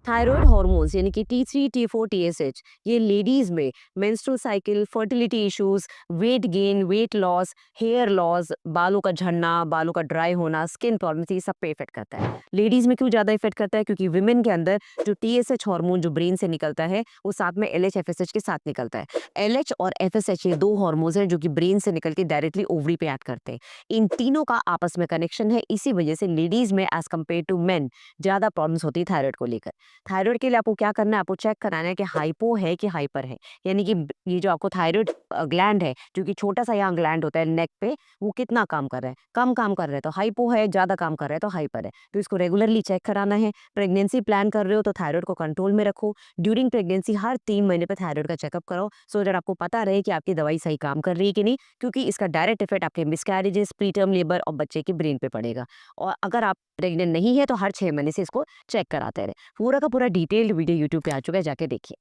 Thyroid hormones यानी कि T3, T4, TSH ये लेडीज में menstrual cycle, fertility issues, weight gain, weight loss, hair loss, बालों का झड़ना, बालों का ड्राई होना, स्किन प्रॉब्लम, ये सब पे इफेक्ट करता है। लेडीज में क्यों ज्यादा इफेक्ट करता है? क्योंकि विमेन के अंदर जो TSH हार्मोन जो ब्रेन से निकलता है वो साथ में LH FSH के साथ निकलता है। LH और FSH ये दो हार्मोन्स हैं जो कि ब्रेन से निकल के डायरेक्टली ओवरी पे एक्ट करते हैं। इन तीनों का आपस में कनेक्शन है, इसी वजह से लेडीज में एज कम्पेयर टू मेन ज्यादा प्रॉब्लम्स होती है थायराइड को लेकर। थायराइड के लिए आपको क्या करना है? आपको चेक कराना है कि हाइपो है कि हाइपर है। यानी कि ये जो आपको थायराइड ग्लैंड है, जो कि छोटा सा यहाँ ग्लैंड होता है नेक पे, वो कितना काम कर रहा है? कम काम कर रहा है तो हाइपो है, ज्यादा काम कर रहा है तो हाइपर है। तो इसको रेगुलरली चेक कराना है। प्रेगनेंसी प्लान कर रहे हो तो थायराइड को कंट्रोल में रखो। ड्यूरिंग प्रेगनेंसी हर 3 महीने पे थायराइड का चेकअप करो, सो दैट आपको पता रहे कि आपकी दवाई सही काम कर रही है कि नहीं, क्योंकि इसका डायरेक्ट इफेक्ट आपके मिसकैरेजेस, प्रीटर्म लेबर और बच्चे के ब्रेन पे पड़ेगा। और अगर आप प्रेग्नेंट नहीं है तो हर 6 महीने से इसको चेक कराते रहे। पूरा का पूरा डिटेल्ड वीडियो यूट्यूब पे आ चुका है, जाके देखिए।